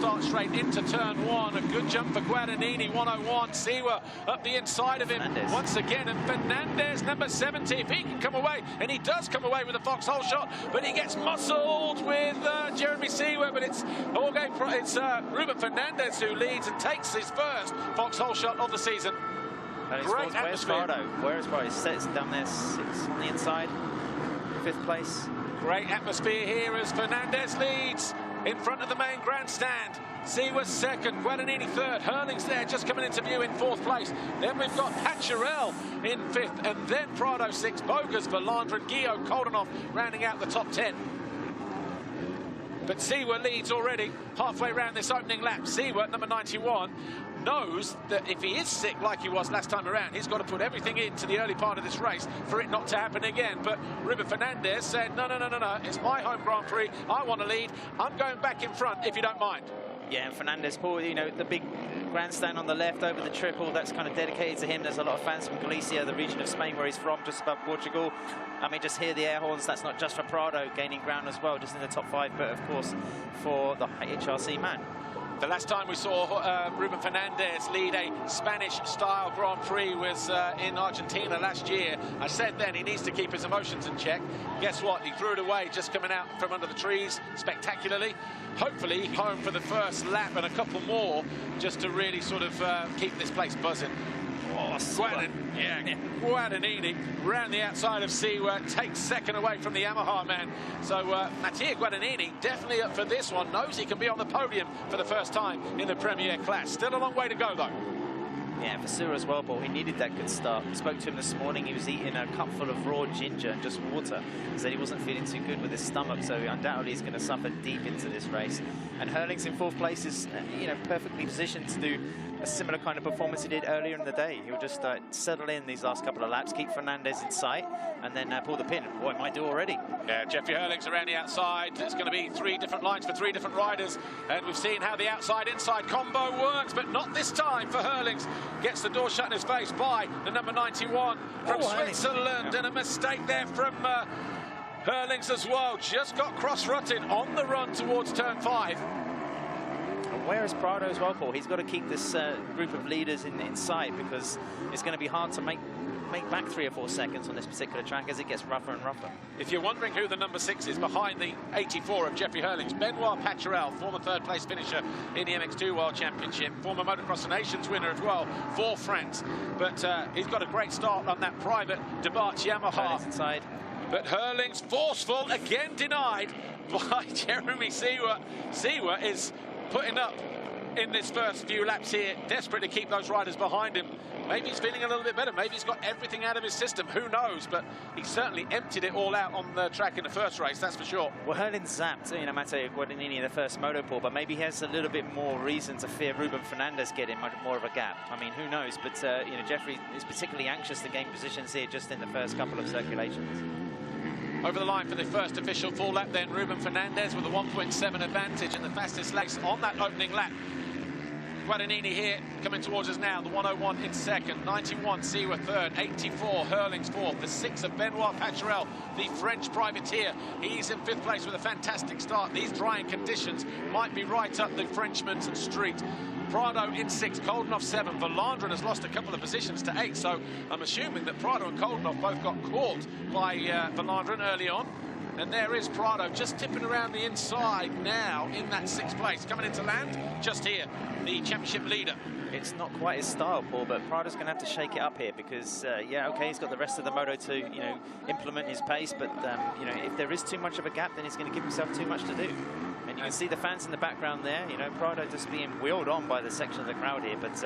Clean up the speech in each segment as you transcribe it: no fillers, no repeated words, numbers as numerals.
start straight into turn one. A good jump for Guadagnini, 101. Siwa up the inside of him once again. And Fernandez, number 70, if he can come away, and he does come away with a foxhole shot, but he gets muscled with Jeremy Siwa. But it's Ruben Fernandez who leads and takes his first foxhole shot of the season. Great atmosphere. Where's Prado? Sets down there, 6 on the inside, 5th place. Great atmosphere here as Fernandez leads in front of the main grandstand. Siwa's second, Guadagnini third, Hurling's there just coming into view in 4th place. Then we've got Pacharel in 5th, and then Prado 6, Bogas, Valandra, Guillaume, Koldenhoff rounding out the top 10. But Siwa leads already halfway around this opening lap. Siwa, number 91, knows that if he is sick like he was last time around, he's got to put everything into the early part of this race for it not to happen again. But Ruben Fernandez said, no, it's my home Grand Prix. I want to lead. I'm going back in front if you don't mind. Yeah, and Fernandez, Paul, you know, the big grandstand on the left over the triple, that's kind of dedicated to him. There's a lot of fans from Galicia, the region of Spain where he's from, just above Portugal. I mean, just hear the air horns. That's not just for Prado gaining ground as well, just in the top 5, but of course for the HRC man. The last time we saw Ruben Fernandez lead a Spanish-style Grand Prix was in Argentina last year. I said then he needs to keep his emotions in check. Guess what? He threw it away just coming out from under the trees spectacularly. Hopefully home for the first lap and a couple more just to really sort of keep this place buzzing. Oh, Guadagnini round the outside of Siwa, takes second away from the Yamaha man. So Mattia Guadagnini definitely up for this one, knows he can be on the podium for the first time in the Premier class. Still a long way to go though. Yeah, for Siwa as well, Paul. He needed that good start. We spoke to him this morning. He was eating a cup full of raw ginger and just water. He said he wasn't feeling too good with his stomach, so undoubtedly he's going to suffer deep into this race. And Hurling's in 4th place is, you know, perfectly positioned to do a similar kind of performance he did earlier in the day. He'll just settle in these last couple of laps, keep Fernandez in sight, and then pull the pin. Boy, it might do already. Yeah, Jeffrey Hurling's around the outside. It's going to be 3 different lines for 3 different riders, and we've seen how the outside-inside combo works, but not this time for Hurling's. Gets the door shut in his face by the number 91 from Switzerland, and a mistake there from Hurling's as well. Just got cross-rutted on the run towards turn 5. Where is Prado as well, Paul? He's got to keep this group of leaders in sight, because it's going to be hard to make back 3 or 4 seconds on this particular track as it gets rougher and rougher. If you're wondering who the number 6 is behind the 84 of Jeffrey Hurling's, Benoit Pacharel, former 3rd place finisher in the MX2 World Championship, former Motocross Nations winner as well for France. But he's got a great start on that private Debarch Yamaha. Inside. But Hurling's forceful, again denied by Jeremy Siwa. Siwa is putting up in this first few laps here, desperate to keep those riders behind him. Maybe he's feeling a little bit better. Maybe he's got everything out of his system. Who knows? But he certainly emptied it all out on the track in the first race, that's for sure. Well, Hurling zapped, you know, Matteo Guadagnini in the first moto pool, but maybe he has a little bit more reason to fear Ruben Fernandez getting much more of a gap. I mean, who knows? But, you know, Jeffrey is particularly anxious to gain positions here just in the first couple of circulations. Over the line for the first official full lap then, Ruben Fernandez with a 1.7 advantage in the fastest race on that opening lap. Guadagnini here coming towards us now, the 101 in second, 91 Siwa third, 84 Hurling's fourth, the 6 of Benoit Pacharel, the French privateer. He's in 5th place with a fantastic start. These drying conditions might be right up the Frenchman's street. Prado in 6, Koldenhoff 7. Valandra has lost a couple of positions to 8, so I'm assuming that Prado and Koldenhoff both got caught by Valandra early on. And there is Prado just tipping around the inside now in that 6th place. Coming into land just here, the championship leader. It's not quite his style, Paul, but Prado's going to have to shake it up here because, yeah, okay, he's got the rest of the moto to, you know, implement his pace, but, you know, if there is too much of a gap, then he's going to give himself too much to do. And you can see the fans in the background there, you know, Prado just being wheeled on by the section of the crowd here, but,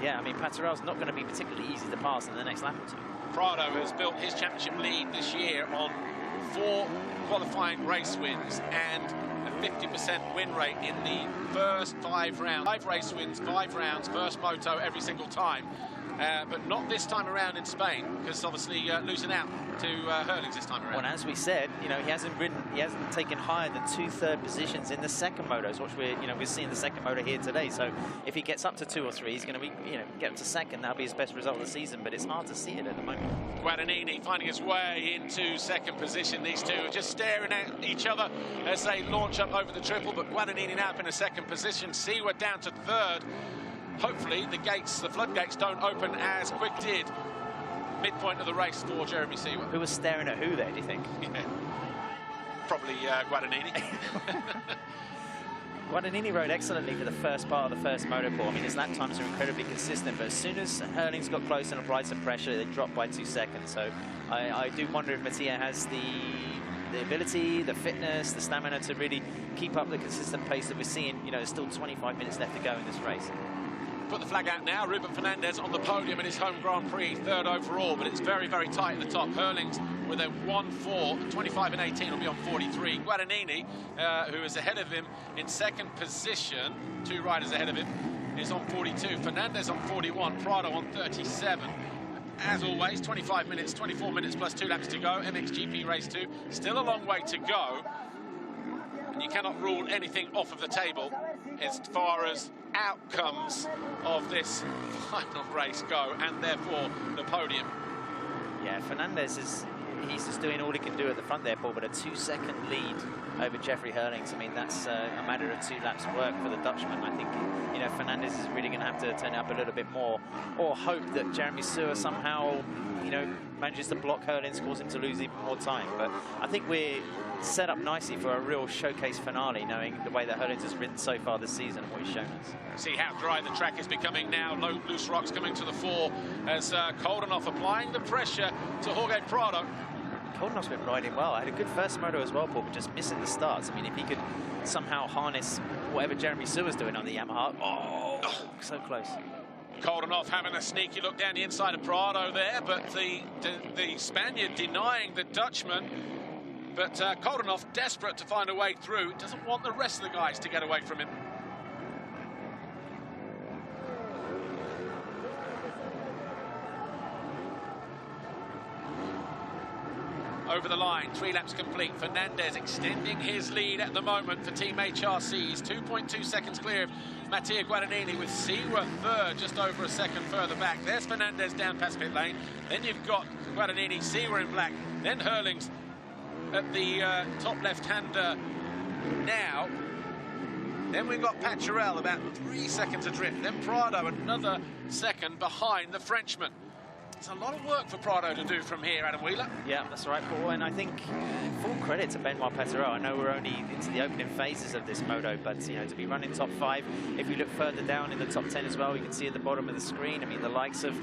yeah, I mean, Pacharel's not going to be particularly easy to pass in the next lap or 2. Prado has built his championship lead this year on 4 qualifying race wins and a 50% win rate in the first 5 rounds. 5 race wins, 5 rounds, first moto every single time. but not this time around in Spain, because obviously losing out to Hurlings this time around. Well, as we said, you know, he hasn't taken higher than 2/3 positions in the second motos, which we're seeing the second moto here today. So if he gets up to 2 or 3, he's going to be, get up to second. That'll be his best result of the season, but it's hard to see it at the moment. Guadagnini finding his way into second position. These two are just staring at each other as they launch up over the triple, but Guadagnini now up in a second position. Seaward down to third. Hopefully the floodgates don't open as quick did midpoint of the race for Jeremy Seaward. Who was staring at who there, do you think? Yeah. Probably Guadagnini. Guadagnini rode excellently for the first part of the first motor pool. I mean, his lap times are incredibly consistent, but as soon as Hurlings got close and applied some pressure, they dropped by 2 seconds. So I do wonder if Mattia has the ability, the fitness, the stamina to really keep up the consistent pace that we're seeing. There's still 25 minutes left to go in this race. Put the flag out now. Ruben Fernandez on the podium in his home Grand Prix, third overall, but it's very, very tight at the top. Hurlings with a 1-4, 25 and 18 will be on 43. Guadagnini, who is ahead of him in second position, 2 riders ahead of him, is on 42. Fernandez on 41, Prado on 37. As always, 25 minutes, 24 minutes plus 2 laps to go. MXGP race 2, still a long way to go. And you cannot rule anything off of the table as far as outcomes of this final race go, and therefore the podium. Yeah, Fernandez he's just doing all he can do at the front there, Paul, but a 2-second lead over Jeffrey Hurlings. I mean, that's a matter of 2 laps work for the Dutchman. I think, Fernandez is really going to have to turn it up a little bit more, or hope that Jeremy Seaward somehow, manages to block Hurlings, cause him to lose even more time. But I think we're set up nicely for a real showcase finale, knowing the way that Hurlings has ridden so far this season and what he's shown us. See how dry the track is becoming now. Loose rocks coming to the fore as Koldenoff applying the pressure to Jorge Prado. Koldenoff's been riding well. I had a good first moto as well, Paul, but just missing the starts. I mean, if he could somehow harness whatever Jeremy Seaward's doing on the Yamaha, so close. Koldenoff having a sneaky look down the inside of Prado there, but the Spaniard denying the Dutchman. But Koldenoff desperate to find a way through. Doesn't want the rest of the guys to get away from him. Over the line, 3 laps complete. Fernandez extending his lead at the moment for Team HRC. He's 2.2 seconds clear of Mattia Guadagnini, with Seaward third, just over a second further back. There's Fernandez down past pit lane. Then you've got Guadagnini, Seaward in black. Then Hurlings at the top left-hander now. Then we've got Paturel about 3 seconds adrift. Then Prado another second behind the Frenchman. It's a lot of work for Prado to do from here, Adam Wheeler. Yeah, that's right, Paul. And I think full credit to Benoit Paturel. I know we're only into the opening phases of this moto, but to be running top 5, if we look further down in the top 10 as well, you can see at the bottom of the screen, I mean, the likes of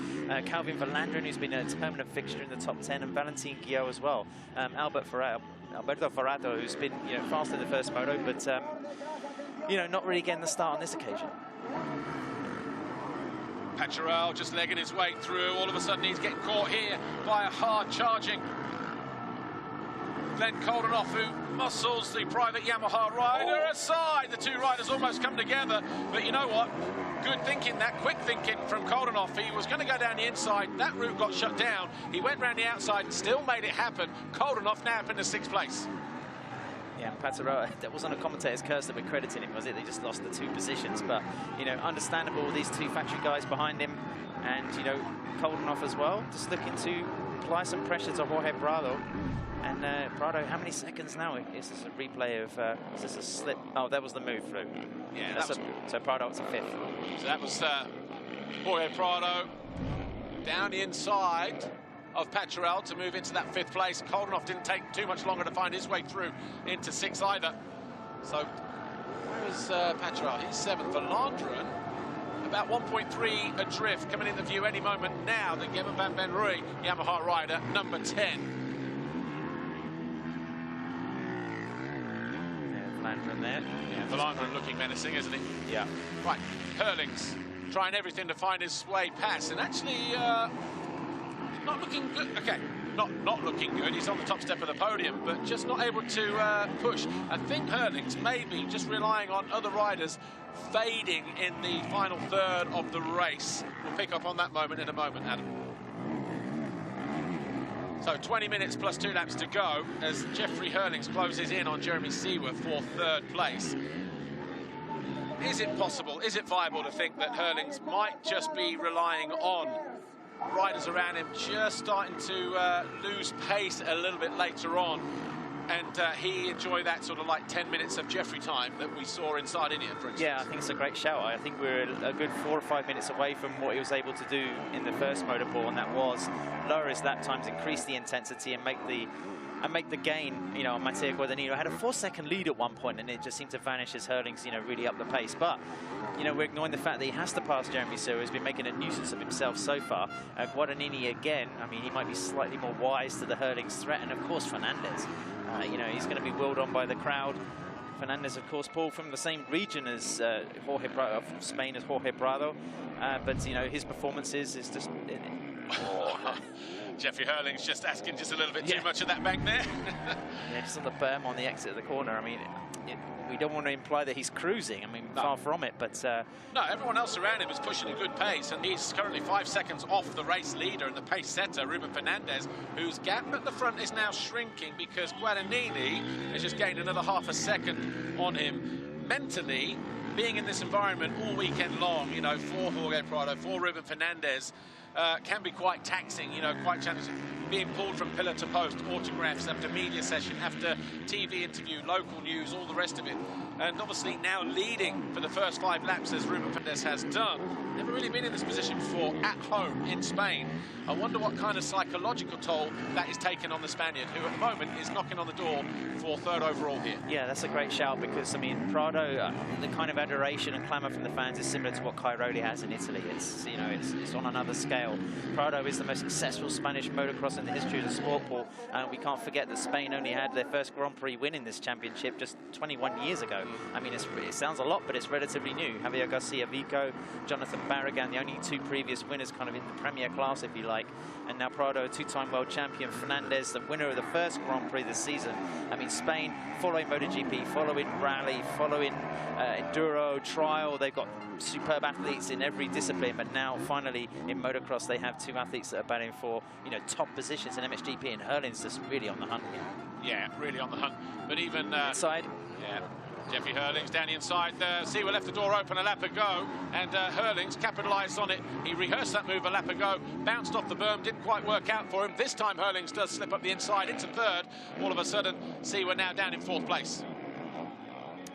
Calvin Verlanderen, who's been a permanent fixture in the top 10, and Valentin Guillot as well. Alberto Ferrato, who's been fast in the first moto, but not really getting the start on this occasion. Paturel just legging his way through. All of a sudden he's getting caught here by a hard charging Glenn Koldenoff, who muscles the private Yamaha rider aside. The 2 riders almost come together, but you know what? Good thinking, that quick thinking from Koldenoff. He was going to go down the inside. That route got shut down. He went round the outside and still made it happen. Koldenoff now up in the 6th place. Yeah, Paturel, that wasn't a commentator's curse that we're crediting him, was it? They just lost the 2 positions, but, understandable, these 2 factory guys behind him, and, Koldenoff as well, just looking to apply some pressure to Jorge Prado. And Prado, how many seconds now? Is this a replay of, is this a slip? Oh, that was the move through. Yeah, so Prado was a 5th. So that was Jorge Prado down the inside of Paturel to move into that 5th place. Koldenoff didn't take too much longer to find his way through into 6th either. So where is Paturel? He's 7th. Verlanderen about 1.3 adrift, coming into view any moment now. The Gemma Van Ben Rooij Yamaha rider, number 10. Yeah, Verlanderen there. Yeah, Verlanderen looking menacing, isn't he? Yeah. Right, Hurlings trying everything to find his way past, and actually not looking good. Okay, not looking good. He's on the top step of the podium, but just not able to push. I think Hurlings maybe just relying on other riders fading in the final third of the race. We'll pick up on that moment in a moment, Adam. So 20 minutes plus 2 laps to go as Jeffrey Hurlings closes in on Jeremy Seaworth for third place. Is it possible, is it viable to think that Hurlings might just be relying on riders around him just starting to lose pace a little bit later on, and he enjoy that sort of like 10 minutes of Jeffrey time that we saw in Sardinia, for instance? Yeah, I think it's a great shout. I think we're a good 4 or 5 minutes away from what he was able to do in the first motorpool, and that was lower his lap times, increase the intensity, and make the gain, you know, on Matteo Guadagnino. Had a 4-second lead at one point, and it just seemed to vanish as Hurlings, you know, really up the pace. But, you know, we're ignoring the fact that he has to pass Jeremy Seaworth. He's been making a nuisance of himself so far. Guadagnini, again, I mean, he might be slightly more wise to the Hurlings threat. And, of course, Fernandez, you know, he's going to be wheeled on by the crowd. Fernandez, of course, Paul, from the same region as from Spain as Jorge Prado. But, you know, his performances is just... Jeffrey Hurlings just asking just a little bit too much of that bank there. Yeah, just on the berm on the exit of the corner. I mean, we don't want to imply that he's cruising. I mean, far from it, but... No, everyone else around him is pushing a good pace, and he's currently 5 seconds off the race leader and the pace setter, Ruben Fernandez, whose gap at the front is now shrinking because Guadagnini has just gained another half a second on him. Mentally, being in this environment all weekend long, you know, for Jorge Prado, for Ruben Fernandez, can be quite taxing, you know, quite challenging. Being pulled from pillar to post, autographs after media session, after TV interview, local news, all the rest of it. And obviously now leading for the first 5 laps as Ruben Fernandez has done. Never really been in this position before at home in Spain. I wonder what kind of psychological toll that is taking on the Spaniard, who at the moment is knocking on the door for third overall here. Yeah, that's a great shout because, I mean, Prado, the kind of adoration and clamour from the fans is similar to what Cairoli has in Italy. It's, you know, it's on another scale. Prado is the most successful Spanish motocross in the history of the sport, Paul. And we can't forget that Spain only had their first Grand Prix win in this championship just 21 years ago. I mean, it sounds a lot, but it's relatively new. Javier Garcia Vico, Jonathan Barragan, the only 2 previous winners kind of in the Premier class, if you like. And now Prado, a 2-time world champion. Fernandez, the winner of the first Grand Prix this season. I mean, Spain, following MotoGP, following rally, following enduro, trial. They've got superb athletes in every discipline, but now finally in motocross they have 2 athletes that are battling for, you know, top positions in MXGP, and Hurlings just really on the hunt. Yeah, really on the hunt. But even inside. Yeah. Jeffrey Hurlings down the inside. Seaworth left the door open a lap ago, and Hurlings capitalised on it. He rehearsed that move a lap ago, bounced off the berm, didn't quite work out for him. This time Hurlings does slip up the inside into third. All of a sudden, Seaworth now down in 4th place.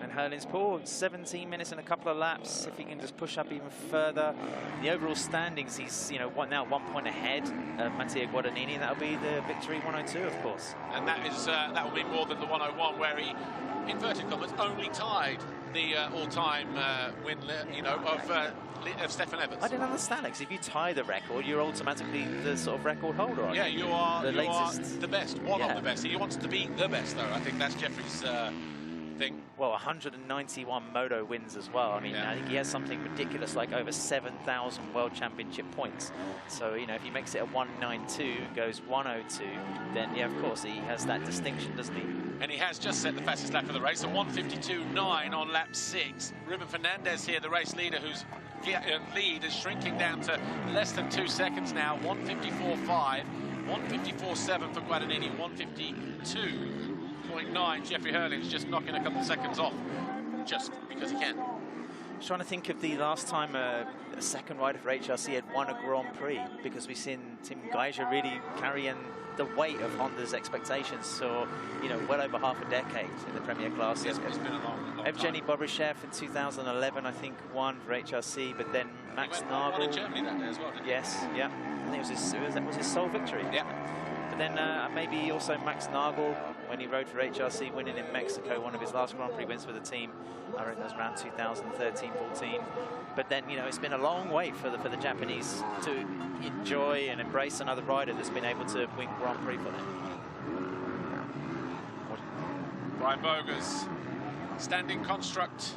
And Hurlings, Paul, 17 minutes and a couple of laps. If he can just push up even further. The overall standings, he's, you know, now 1 point ahead of Matteo Guadagnini. That'll be the victory 102, of course. And that is that will be more than the 101, where he, inverted commas, only tied the all-time win, you know, of Stefan Evans. I didn't understand it, because if you tie the record, you're automatically the sort of record holder, aren't you? Yeah, you are the best, one of the best. He wants to be the best, though. I think that's Jeffrey's thing. Well, 191 moto wins as well. I mean, I think he has something ridiculous like over 7,000 World Championship points. So, you know, if he makes it a 192, goes 102, then, yeah, of course, he has that distinction, doesn't he? And he has just set the fastest lap of the race, a 152.9 on lap 6. Ruben Fernandez here, the race leader, whose lead is shrinking down to less than 2 seconds now, 154.5, 154.7 for Guadagnini, 152.9. Jeffrey Hurlings just knocking a couple of seconds off, just because he can. I was trying to think of the last time a second rider for HRC had won a Grand Prix, because we've seen Tim Geiger really carrying the weight of Honda's expectations for, you know, well over half a decade in the Premier class. It's been a long Evgeny Bobryshev in 2011, I think, won for HRC, but then Max Nagel. In Germany that day as well, didn't he? Yes, yeah. I think that was his sole victory. Yeah. But then maybe also Max Nagel, when he rode for HRC, winning in Mexico, one of his last Grand Prix wins for the team. I reckon that was around 2013-14. But then, you know, it's been a long wait for the Japanese to enjoy and embrace another rider that's been able to win Grand Prix for them. Brian Boger's standing construct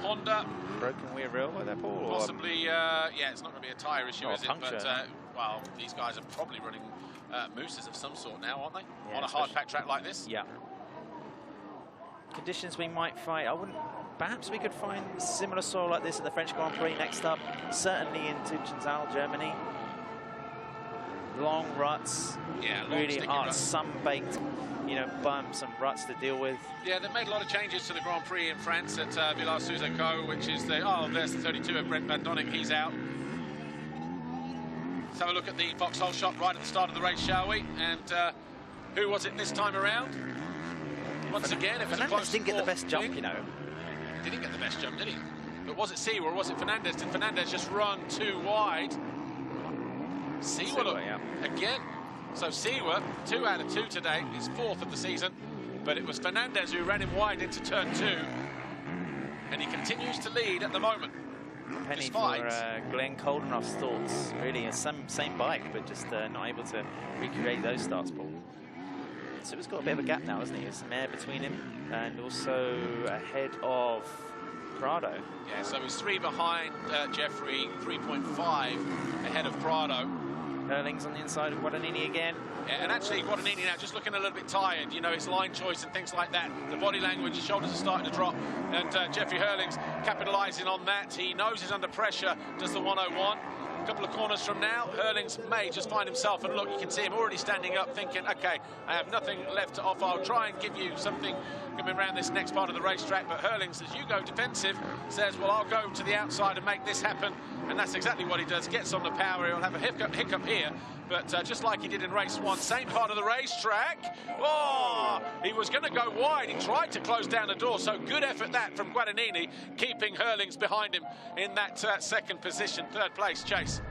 Honda. Broken rear wheel by that, Paul? Possibly, yeah, it's not going to be a tyre issue, is it? Puncture. But, well, these guys are probably running mousses of some sort now, aren't they? Yeah, on a hard pack track like this. Yeah. Conditions we might find, perhaps we could find similar soil like this at the French Grand Prix next up. Certainly in Tuchenthal, Germany. Long ruts, yeah, long really hard, ruts. sun-baked, you know, bumps and ruts to deal with. Yeah, they've made a lot of changes to the Grand Prix in France at Villars-sous-Écot, which is the, there's the 32 of Brent Van Donning, he's out. Let's have a look at the Vauxhall shot right at the start of the race, shall we? And who was it this time around? Once again, it was a close didn't get the best jump, you know. He didn't get the best jump, did he? But was it Seewer or was it Fernandez? Did Fernandez just run too wide? Seewer, yeah. Again. So Seewer, 2 out of 2 today, his 4th of the season. But it was Fernandez who ran him wide into turn 2. And he continues to lead at the moment. Penny despite for Glenn Coldenoff's thoughts. Really, same bike, but just not able to recreate those starts, Paul. So he's got a bit of a gap now, hasn't he? There's some air between him and also ahead of Prado. Yeah, so he's 3 behind Jeffrey, 3.5 ahead of Prado. Hurling's on the inside of Guadagnini again. Yeah, and actually Guadagnini now just looking a little bit tired. You know, his line choice and things like that. The body language, his shoulders are starting to drop. And Jeffrey Hurling's capitalising on that. He knows he's under pressure, does the 101. A couple of corners from now, Hurlings may just find himself, and look, you can see him already standing up thinking, okay, I have nothing left to offer. I'll try and give you something coming around this next part of the racetrack. But Hurlings, as you go defensive, says, well, I'll go to the outside and make this happen. And that's exactly what he does. Gets on the power. He'll have a hiccup here. But just like he did in race 1, same part of the racetrack. Oh, he was going to go wide. He tried to close down the door. So good effort that from Guadagnini, keeping Hurlings behind him in that second position, 3rd place chase.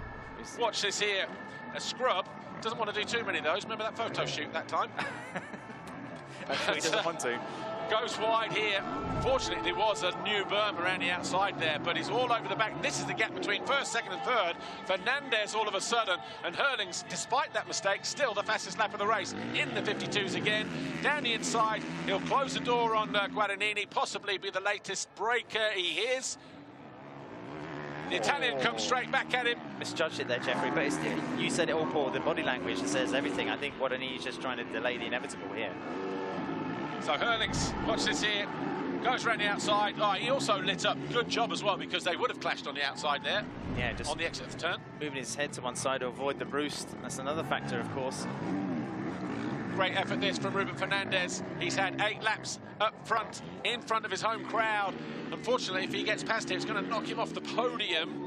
Watch this here. A scrub. Doesn't want to do too many of those. Remember that photo shoot that time? He doesn't want to. Goes wide here. Fortunately, there was a new berm around the outside there, but he's all over the back. This is the gap between 1st, 2nd and 3rd. Fernandez all of a sudden, and Hurlings, despite that mistake, still the fastest lap of the race in the 52s again. Down the inside, he'll close the door on Guadagnini, possibly be the latest breaker he hears. The Italian comes straight back at him. Misjudged it there, Jeffrey, but you said it all, Paul. The body language says everything. I think Guadagnini's just trying to delay the inevitable here. So Hurlings, watch this here, goes around the outside. Oh, he also lit up. Good job as well, because they would have clashed on the outside there. Yeah, just on the exit of the turn. Moving his head to one side to avoid the roost. That's another factor, of course. Great effort this from Ruben Fernandez. He's had 8 laps up front, in front of his home crowd. Unfortunately, if he gets past it, it's going to knock him off the podium,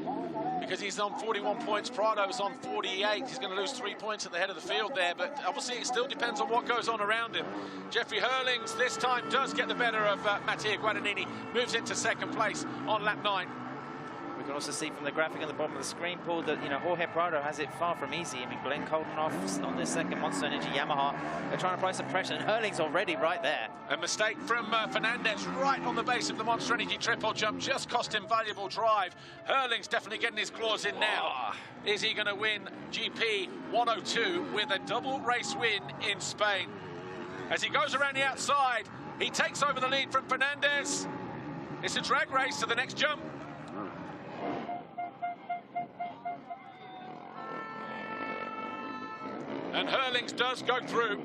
because he's on 41 points. Prado's on 48. He's going to lose 3 points at the head of the field there, but obviously it still depends on what goes on around him. Jeffrey Hurlings this time does get the better of Mattia Guadagnini, moves into 2nd place on lap 9. We can also see from the graphic on the bottom of the screen, Paul, that, you know, Jorge Prado has it far from easy. I mean, Glenn Coldenoff on this 2nd Monster Energy Yamaha. They're trying to apply some pressure, and Hurling's already right there. A mistake from Fernandez right on the base of the Monster Energy triple jump just cost him valuable drive. Hurling's definitely getting his claws in now. Is he going to win GP 102 with a double race win in Spain? As he goes around the outside, he takes over the lead from Fernandez. It's a drag race to the next jump. And Hurlings does go through.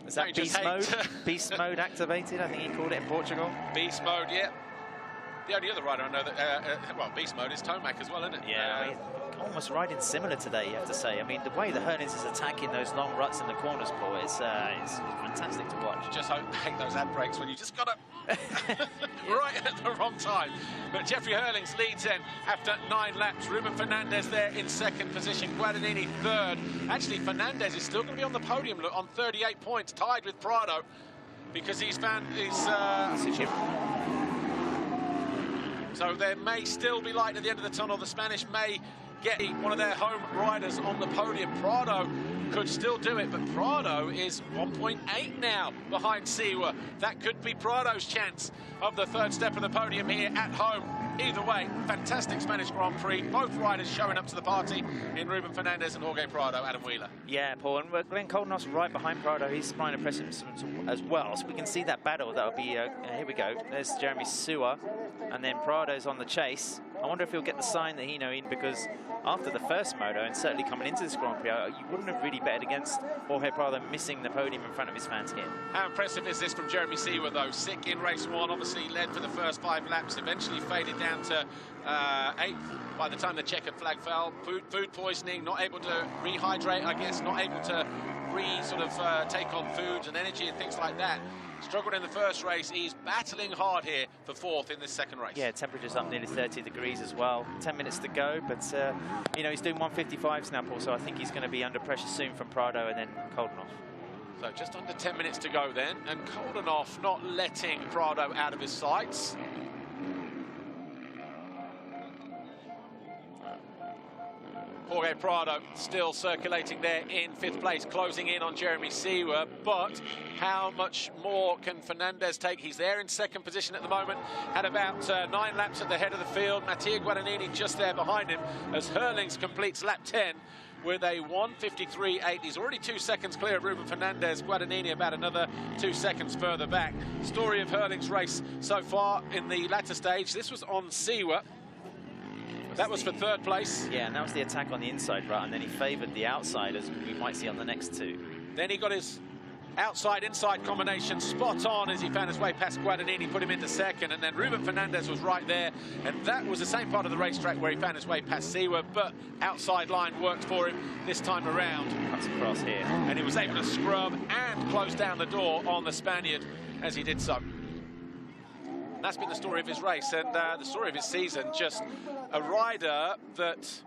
Is that beast mode? Beast mode activated, I think he called it in Portugal. Beast mode, yeah. The only other rider I know that, well, beast mode is Tomac as well, isn't it? Yeah, I mean, almost riding similar today, you have to say. I mean, the way the Hurlings is attacking those long ruts in the corners, Paul, it's fantastic to watch. Just hate those ad breaks when you just got to right at the wrong time. But Jeffrey Hurlings leads in after 9 laps. Ruben Fernandez there in 2nd position. Guadagnini 3rd. Actually, Fernandez is still going to be on the podium on 38 points, tied with Prado, because he's found his... So there may still be light at the end of the tunnel. The Spanish may get one of their home riders on the podium. Prado could still do it, but Prado is 1.8 now behind Seewer. That could be Prado's chance of the 3rd step of the podium here at home. Either way, fantastic Spanish Grand Prix. Both riders showing up to the party in Ruben Fernandez and Jorge Prado. Adam Wheeler. Yeah, Paul, and Glenn Coldenhoff's right behind Prado. He's trying to press him as well, so we can see that battle. That'll be, here we go. There's Jeremy Sewer, and then Prado's on the chase. I wonder if he'll get the sign that because after the first moto, and certainly coming into this Grand Prix, you wouldn't have really betted against Jorge Prado missing the podium in front of his fans here. How impressive is this from Jeremy Sewer, though? Sick in race 1, obviously led for the first 5 laps, eventually faded down to 8th by the time the checkered flag fell. Food poisoning, not able to rehydrate, I guess, not able to take on foods and energy and things like that. Struggled in the first race. He's battling hard here for 4th in this second race. Yeah, temperature's up nearly 30 degrees as well. 10 minutes to go, but he's doing 155s now, Paul, so I think he's going to be under pressure soon from Prado and then Coldenhoff. So just under 10 minutes to go then, and Coldenhoff not letting Prado out of his sights. Jorge Prado still circulating there in 5th place, closing in on Jeremy Sewer, but how much more can Fernandez take? He's there in 2nd position at the moment, had about 9 laps at the head of the field. Mattia Guadagnini just there behind him as Herlings completes lap 10 with a 1:53.8. He's already 2 seconds clear of Ruben Fernandez. Guadagnini about another 2 seconds further back. Story of Herlings' race so far in the latter stage. This was on Sewer. That was for 3rd place. Yeah, and that was the attack on the inside rut, and then he favoured the outside, as we might see on the next 2. Then he got his outside-inside combination spot on as he found his way past Guadagnini, put him into 2nd, and then Ruben Fernandez was right there, and that was the same part of the racetrack where he found his way past Sewer, but outside line worked for him this time around. Cuts across here. And he was able to scrub and close down the door on the Spaniard as he did so. That's been the story of his race and the story of his season. Just a rider that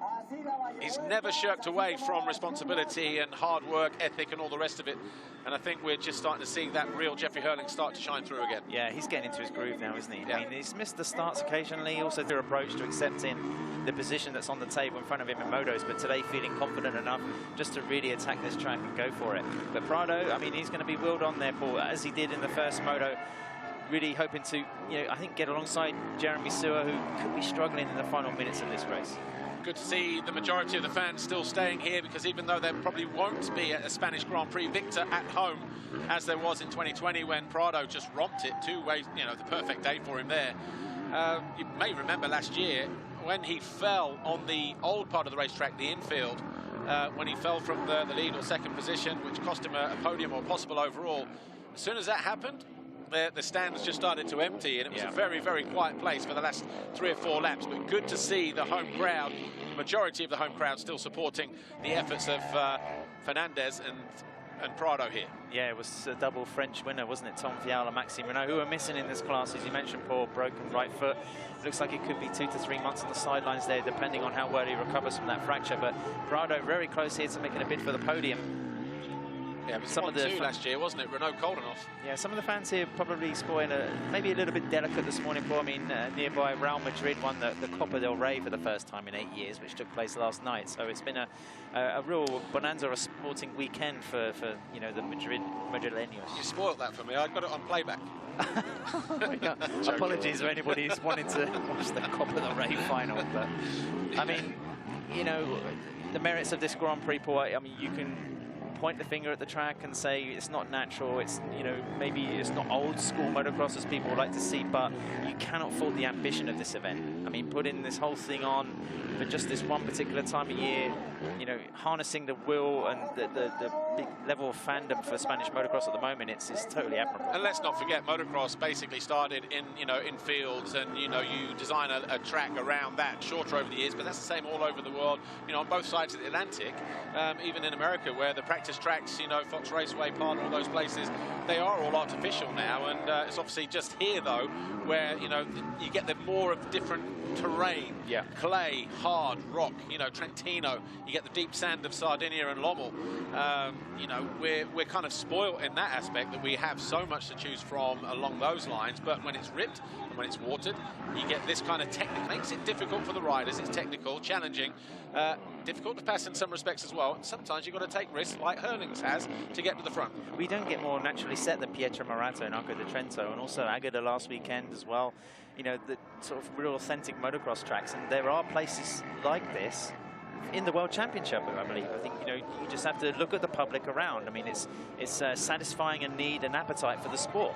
he's never shirked away from responsibility and hard work ethic and all the rest of it. And I think we're just starting to see that real Jeffrey Herling start to shine through again. Yeah, he's getting into his groove now, isn't he? Yeah. I mean, he's missed the starts occasionally, also their approach to accepting the position that's on the table in front of him in motos, but today feeling confident enough just to really attack this track and go for it. But Prado, I mean, he's going to be wheeled on there, Paul, as he did in the first moto. Really hoping to, I think, get alongside Jeremy Sewer, who could be struggling in the final minutes of this race. Good to see the majority of the fans still staying here, because even though there probably won't be a Spanish Grand Prix victor at home, as there was in 2020 when Prado just romped it 2 ways, the perfect day for him there. You may remember last year when he fell on the old part of the racetrack, the infield, when he fell from the lead or 2nd position, which cost him a podium or possible overall. As soon as that happened, the stands just started to empty, and it was a very, very quiet place for the last 3 or 4 laps. But good to see the home crowd, the majority of the home crowd, still supporting the efforts of Fernandez and Prado here. Yeah, it was a double French winner, wasn't it? Tom Vial and Maxime Renault, who are missing in this class, as you mentioned, Paul. Broken right foot. Looks like it could be 2 to 3 months on the sidelines there, depending on how well he recovers from that fracture. But Prado very close here to making a bid for the podium. Yeah, it was some of the last year, wasn't it? Renault Coldenhoff. Yeah, some of the fans here probably scoring maybe a little bit delicate this morning. Paul. I mean, nearby Real Madrid won the Copa del Rey for the first time in 8 years, which took place last night. So it's been a real bonanza, a sporting weekend for the Madrileños. You spoiled that for me. I got it on playback. Apologies for anybody who's wanting to watch the Copa del Rey final, but I mean, the merits of this Grand Prix, Paul. I mean, you can point the finger at the track and say it's not natural, it's maybe it's not old school motocross as people like to see, but you cannot fault the ambition of this event. I mean, putting this whole thing on for just this one particular time of year, harnessing the will and the big level of fandom for Spanish motocross at the moment, it's totally admirable. And let's not forget, motocross basically started in fields, and you design a track around that, shorter over the years, but that's the same all over the world, on both sides of the Atlantic, even in America, where the practice tracks, Fox Raceway, Park, all those places, they are all artificial now, and it's obviously just here though where you get the more of different terrain. Yeah. Clay, hard, rock, Trentino, you get the deep sand of Sardinia and Lommel. We're kind of spoiled in that aspect, that we have so much to choose from along those lines, but when it's ripped, and when it's watered, you get this kind of technique. Makes it difficult for the riders. It's technical, challenging, difficult to pass in some respects as well. And sometimes you've got to take risks, like Hurlings has, to get to the front. We don't get more naturally set than Pietro Morato and Arco di Trento, and also Agada last weekend as well. You know, the sort of real authentic motocross tracks, and there are places like this in the World Championship, I believe. I think, you know, you just have to look at the public around. I mean, it's satisfying a need and appetite for the sport.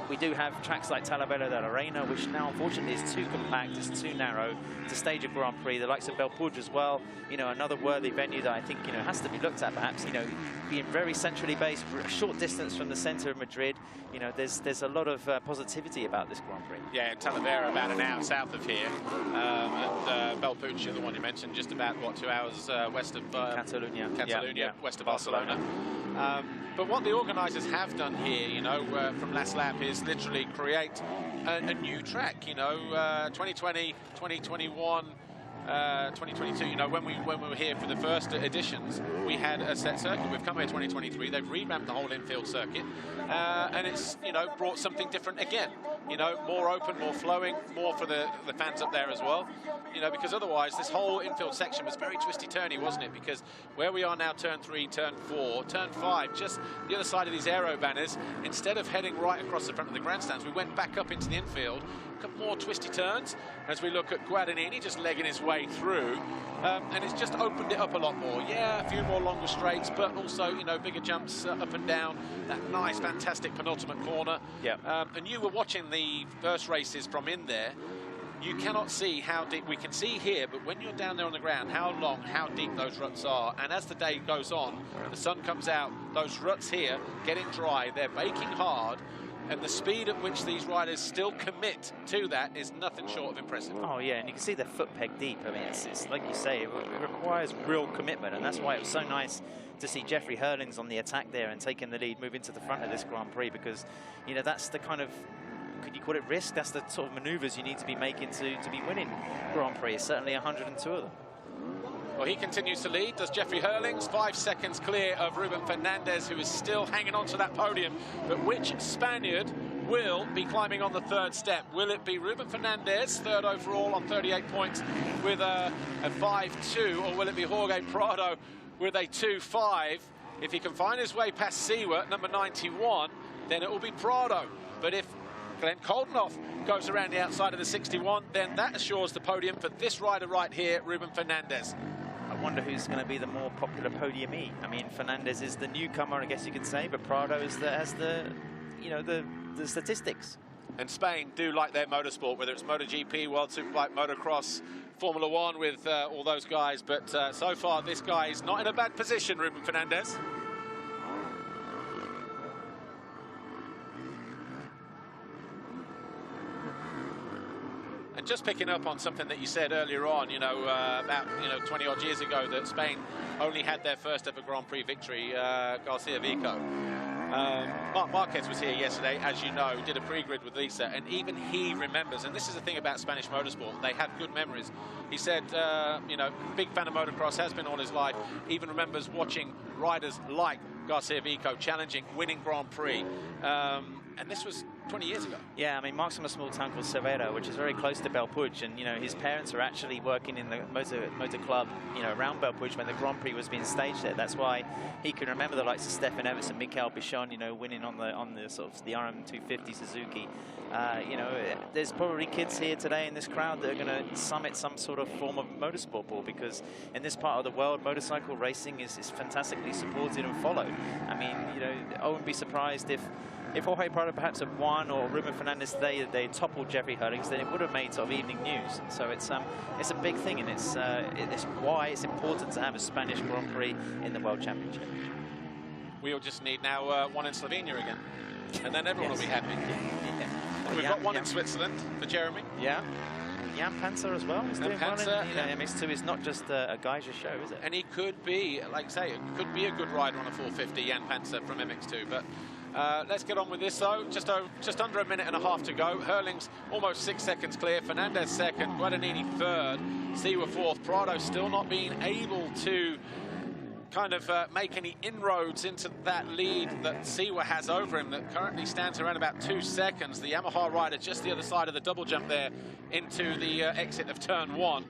We do have tracks like Talavera de la Reina, which now unfortunately is too compact, it's too narrow to stage a Grand Prix. The likes of Belpuig as well, you know, another worthy venue that I think, you know, has to be looked at perhaps, you know, being very centrally based, a short distance from the centre of Madrid. You know, there's a lot of positivity about this Grand Prix. Yeah, Talavera about an hour south of here, and Belpuig, the one you mentioned, just about, what, 2 hours west of Catalonia, yeah, west of Barcelona. But what the organisers have done here, you know, from last lap, is literally create a new track. You know, 2020, 2021. 2022, you know, when we were here for the first editions, we had a set circuit. We've come here 2023. They've revamped the whole infield circuit, and it's, you know, brought something different again. You know, more open, more flowing, more for the fans up there as well. You know, because otherwise this whole infield section was very twisty-turny, wasn't it? Because where we are now, turn 3, turn 4, turn 5, just the other side of these aero banners, instead of heading right across the front of the grandstands, we went back up into the infield. A couple more twisty turns as we look at Guadagnini just legging his way through, and it's just opened it up a lot more. Yeah, a few more longer straights, but also, you know, bigger jumps up and down that nice, fantastic penultimate corner. Yeah. And you were watching the first races from in there. You cannot see how deep, we can see here, but when you're down there on the ground, how long, how deep those ruts are. And as the day goes on, the sun comes out, those ruts here getting dry, they're baking hard. And the speed at which these riders still commit to that is nothing short of impressive. Oh, yeah, and you can see their foot peg deep. I mean, it's like you say, it requires real commitment, and that's why it was so nice to see Jeffrey Hurlings on the attack there and taking the lead, moving to the front of this Grand Prix, because, you know, that's the kind of, could you call it risk? That's the sort of manoeuvres you need to be making to be winning Grand Prix. Certainly 102 of them. Well, he continues to lead, does Jeffrey Hurlings, 5 seconds clear of Ruben Fernandez, who is still hanging on to that podium. But which Spaniard will be climbing on the third step? Will it be Ruben Fernandez, third overall on 38 points with a 5.2, or will it be Jorge Prado with a 2.5? If he can find his way past Siwa, number 91, then it will be Prado. But if Glenn Koldenoff goes around the outside of the 61, then that assures the podium for this rider right here, Ruben Fernandez. I wonder who's going to be the more popular podiumee. I mean, Fernandez is the newcomer, I guess you could say, but Prado is has the statistics. And Spain do like their motorsport, whether it's MotoGP, World Superbike, Motocross, Formula One, with all those guys. But so far, this guy is not in a bad position, Ruben Fernandez. And just picking up on something that you said earlier on, you know, about 20 odd years ago, that Spain only had their first ever Grand Prix victory, Garcia Vico. Marc Marquez was here yesterday, as you know, did a pre-grid with Lisa, and even he remembers, and this is the thing about Spanish motorsport, they have good memories. He said, you know, big fan of motocross, has been all his life, even remembers watching riders like Garcia Vico challenging, winning Grand Prix. And this was 20 years ago. Yeah, I mean, Mark's from a small town called Cervera, which is very close to Belpuig, and, you know, his parents are actually working in the motor club, you know, around Belpuig when the Grand Prix was being staged there. That's why he can remember the likes of Stefan Everson, Mikel Bichon, you know, winning on the sort of the RM250 Suzuki. You know, there's probably kids here today in this crowd that are going to summit some sort of form of motorsport ball, because in this part of the world, motorcycle racing is fantastically supported and followed. I mean, you know, I wouldn't be surprised if Jorge Prado perhaps had won, or Ruben Fernandez they toppled Jeffrey Hurlings, then it would have made sort of evening news. So it's a big thing, and it's why it's important to have a Spanish Grand Prix in the World Championship. We'll just need now one in Slovenia again, and then everyone will be happy. Yeah. We've got one in Switzerland for Jeremy. Yeah. Jan Panzer as well. He's doing Panzer, well in MX2 is not just a Geiger show, is it? And he could be, like I say, it could be a good rider on a 450, Jan Panzer from MX2. But let's get on with this, though. Just under a minute and a half to go. Hurlings almost 6 seconds clear. Fernandez second. Guadagnini third. Siwa fourth. Prado still not being able to kind of make any inroads into that lead that Siwa has over him, that currently stands around about 2 seconds. The Yamaha rider just the other side of the double jump there into the exit of turn 1.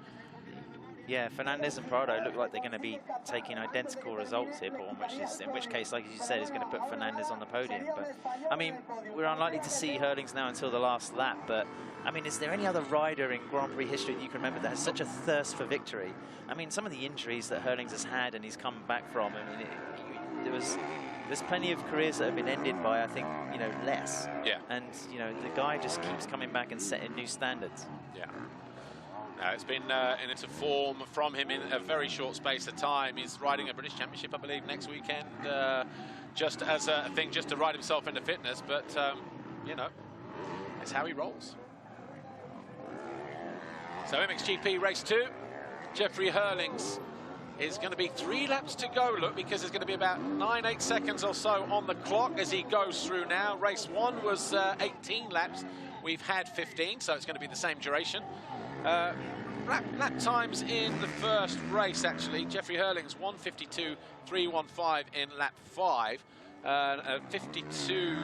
Yeah, Fernandez and Prado look like they're going to be taking identical results here, Paul, in which case, like you said, is going to put Fernandez on the podium. But, I mean, we're unlikely to see Hurlings now until the last lap, but, I mean, is there any other rider in Grand Prix history that you can remember that has such a thirst for victory? I mean, some of the injuries that Hurlings has had and he's come back from, I mean, there's plenty of careers that have been ended by, I think, you know, less. Yeah. And, you know, the guy just keeps coming back and setting new standards. Yeah. It's been into form from him in a very short space of time. He's riding a British Championship, I believe, next weekend, just as a thing, just to ride himself into fitness. But, you know, it's how he rolls. So MXGP race 2, Jeffrey Hurlings is going to be 3 laps to go, look, because there's going to be about 9-8 seconds or so on the clock as he goes through now. Race 1 was 18 laps. We've had 15, so it's going to be the same duration. Lap times in the first race, actually. Jeffrey Hurlings 1:52.315 in lap 5. 52,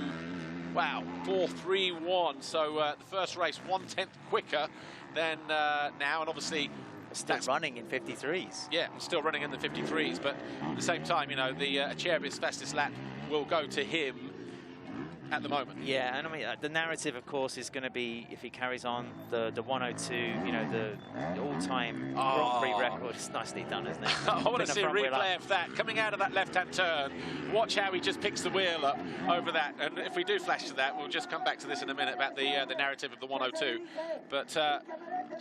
wow, 4:31. So the first race 1/10 quicker than now, and obviously still running in 53s. Yeah, still running in the 53s, but at the same time, you know, the Acherbis fastest lap will go to him at the moment. Yeah, and I mean, the narrative, of course, is going to be, if he carries on the 102, you know, the all-time Grand Prix record. It's nicely done, isn't it? I want to see a replay of that. Coming out of that left-hand turn, watch how he just picks the wheel up over that. And if we do flash to that, we'll just come back to this in a minute about the narrative of the 102. But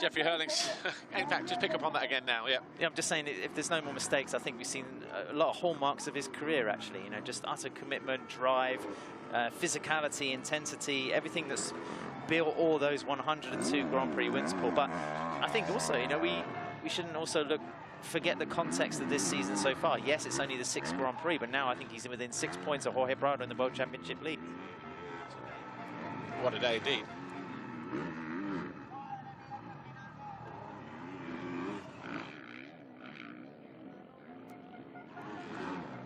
Jeffrey Hurlings, in fact, just pick up on that again now, yeah. Yeah, I'm just saying, if there's no more mistakes, I think we've seen a lot of hallmarks of his career, actually. You know, just utter commitment, drive, physicality, intensity, everything that's built all those 102 Grand Prix wins, Paul. But I think also, you know, we shouldn't also forget the context of this season so far. Yes, it's only the 6th Grand Prix, but now I think he's within 6 points of Jorge Prado in the World Championship lead. What a day indeed.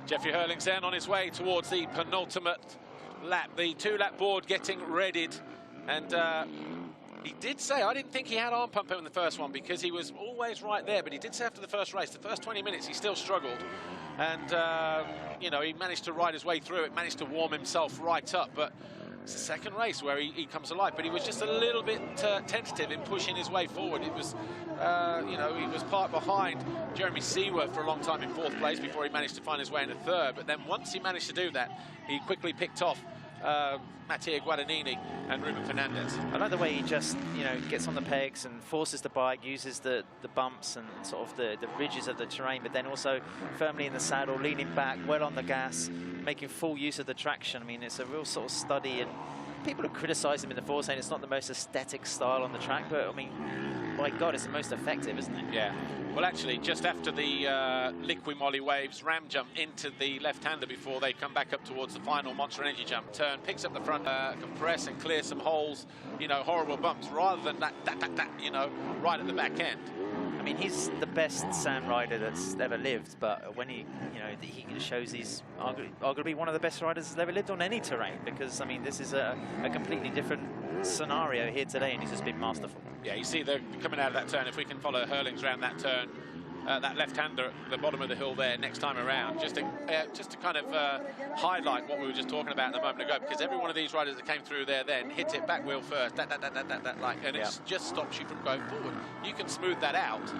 Jeffrey Hurlings then on his way towards the penultimate lap, the 2-lap board getting readied, and he did say, I didn't think he had arm pump in the first one because he was always right there, but he did say after the first race, the first 20 minutes he still struggled, and you know, he managed to ride his way through it, managed to warm himself right up, but it's the second race where he comes alive, but he was just a little bit tentative in pushing his way forward. It was, you know, he was part behind Jeremy Siwa for a long time in 4th place before he managed to find his way into 3rd. But then once he managed to do that, he quickly picked off Mattia Guadagnini and Ruben Fernandez. I like the way he just, you know, gets on the pegs and forces the bike, uses the bumps and sort of the ridges of the terrain, but then also firmly in the saddle, leaning back, well on the gas, making full use of the traction. I mean, it's a real sort of study, and people have criticised him in the fall, saying it's not the most aesthetic style on the track, but I mean, my God, it's the most effective, isn't it? Yeah. Well, actually, just after the Liqui Moly Waves ram jump into the left-hander before they come back up towards the final Monster Energy jump turn, picks up the front, compress and clear some holes, you know, horrible bumps, rather than that, you know, right at the back end. I mean, he's the best Sam rider that's ever lived, but when he, you know, he shows he's arguably one of the best riders that's ever lived on any terrain, because, I mean, this is a completely different scenario here today, and he's just been masterful. Yeah, you see they're coming out of that turn. If we can follow Hurlings around that turn, that left-hander at the bottom of the hill there next time around, just to kind of highlight what we were just talking about a moment ago, because every one of these riders that came through there then hit it back wheel first, and it just stops you from going forward. You can smooth that out.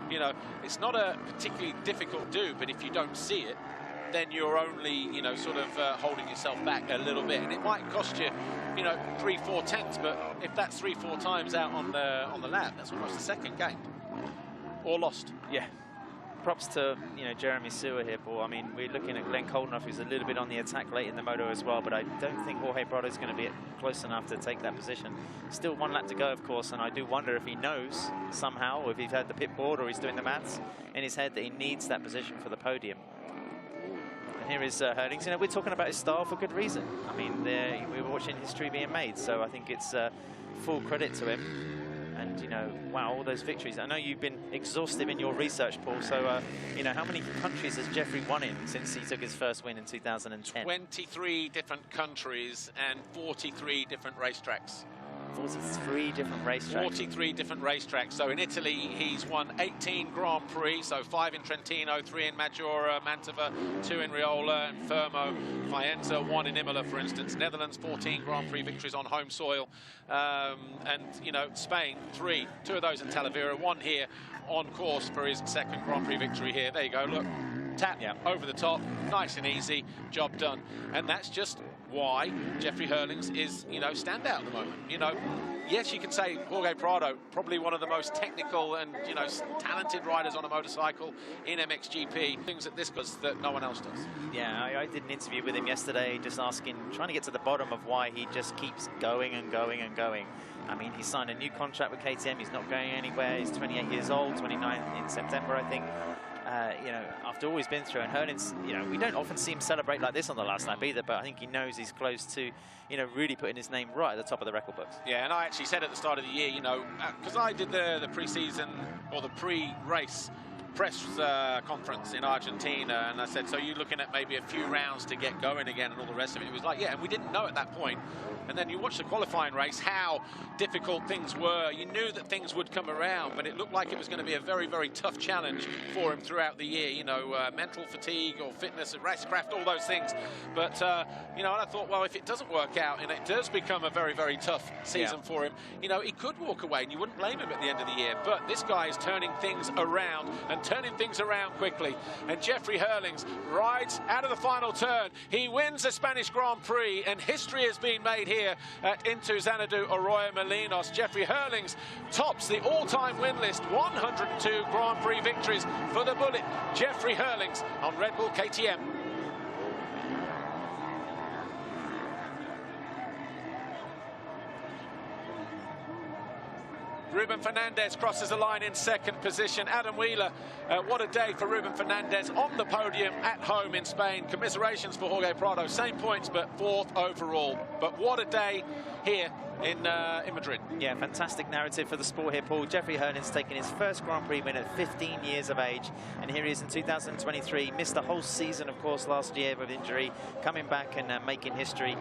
You know, it's not a particularly difficult do, but if you don't see it, then you're only, you know, sort of holding yourself back a little bit, and it might cost you, you know, 3-4 tenths, but if that's 3-4 times out on the lap, that's almost a second gained or lost. Yeah. Props to, you know, Jeremy Siwa here, Paul. I mean, we're looking at Glenn Coldenhoff, who's a little bit on the attack late in the moto as well, but I don't think Jorge Prado is going to be close enough to take that position. Still 1 lap to go, of course, and I do wonder if he knows somehow, or if he's had the pit board or he's doing the maths in his head, that he needs that position for the podium. And here is Hurlings. You know, we're talking about his style for good reason. I mean, we were watching history being made, so I think it's full credit to him. And and, you know, wow, all those victories. I know you've been exhaustive in your research, Paul, so, you know, how many countries has Jeffrey won in since he took his first win in 2010? 23 different countries and 43 different racetracks. 43 different racetracks. 43 different racetracks. So in Italy, he's won 18 Grand Prix, so 5 in Trentino, 3 in Maggiora, Mantova, 2 in Riola and Fermo, Faenza, 1 in Imola, for instance. Netherlands, 14 Grand Prix victories on home soil. And, you know, Spain, 3, 2 of those in Talavera, 1 here on course for his second Grand Prix victory here. There you go, look. Tap, over the top, nice and easy, job done. And that's just why Jeffrey Hurlings is, you know, standout at the moment. You know, yes, you can say Jorge Prado, probably one of the most technical and, you know, talented riders on a motorcycle in MXGP. Things that this does that no one else does. Yeah, I did an interview with him yesterday, just asking, trying to get to the bottom of why he just keeps going and going and going. I mean, he signed a new contract with KTM. He's not going anywhere. He's 28 years old, 29 in September, I think. You know, after all he's been through, and Hurlings, you know, we don't often see him celebrate like this on the last lap either, but I think he knows he's close to, you know, really putting his name right at the top of the record books. Yeah, and I actually said at the start of the year, you know, because I did the pre-season or the pre-race press conference in Argentina, and I said, so you're looking at maybe a few rounds to get going again and all the rest of it. It was like, yeah, and we didn't know at that point. And then you watch the qualifying race, how difficult things were. You knew that things would come around, but it looked like it was going to be a very, very tough challenge for him throughout the year. You know, mental fatigue or fitness, racecraft, all those things. But, you know, and I thought, well, if it doesn't work out and it does become a very, very tough season for him, you know, he could walk away and you wouldn't blame him at the end of the year. But this guy is turning things around and turning things around quickly. And Jeffrey Hurlings rides out of the final turn. He wins the Spanish Grand Prix, and history has been made here at Into Xanadu Arroyo Molinos. Jeffrey Hurlings tops the all-time win list, 102 Grand Prix victories for the Bullet. Jeffrey Hurlings on Red Bull KTM. Ruben Fernandez crosses the line in second position. Adam Wheeler, what a day for Ruben Fernandez on the podium at home in Spain. Commiserations for Jorge Prado, same points but 4th overall. But what a day here in Madrid. Yeah, fantastic narrative for the sport here, Paul. Jeffrey Hurlings taking his first Grand Prix win at 15 years of age, and here he is in 2023. Missed the whole season, of course, last year with injury, coming back and making history.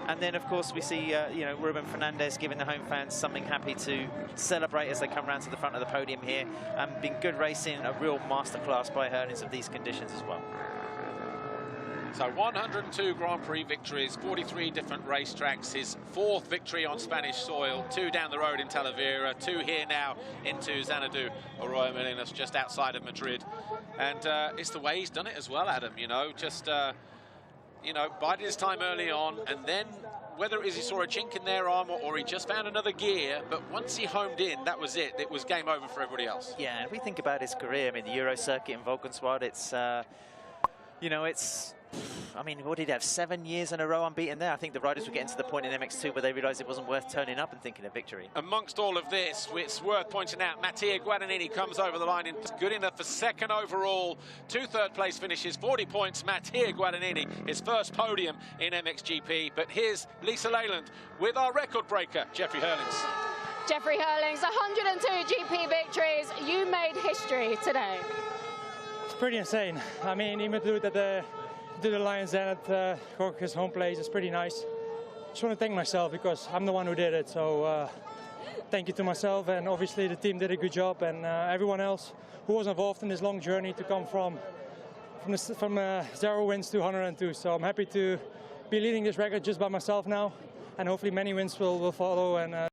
And then, of course, we see, you know, Ruben Fernandez giving the home fans something happy to celebrate as they come round to the front of the podium here. Been good racing, a real masterclass by Hurlings of these conditions as well. So 102 Grand Prix victories, 43 different racetracks, his 4th victory on Spanish soil, 2 down the road in Talavera, 2 here now into Xanadu Arroyo Molinos, just outside of Madrid. And it's the way he's done it as well, Adam, you know, just... you know, bided his time early on, and then whether it is he saw a chink in their armor or he just found another gear, but once he homed in, that was it. It was game over for everybody else. Yeah, and if we think about his career, I mean, the Euro circuit in Volkenswaard, it's, you know, it's, I mean, what did he have, 7 years in a row unbeaten there? I think the riders were getting to the point in MX2 where they realised it wasn't worth turning up and thinking of victory. Amongst all of this, it's worth pointing out, Mattia Guadagnini comes over the line in good enough for 2nd overall, 2 third-place finishes, 40 points. Mattia Guadagnini, his first podium in MXGP. But here's Lisa Leyland with our record breaker, Jeffrey Hurlings. Jeffrey Hurlings, 102 GP victories. You made history today. It's pretty insane. I mean, even to do the Lions Den at Jorge's home place is pretty nice. Just want to thank myself because I'm the one who did it. So thank you to myself, and obviously the team did a good job, and everyone else who was involved in this long journey to come from 0 wins to 102. So I'm happy to be leading this record just by myself now, and hopefully many wins will follow, and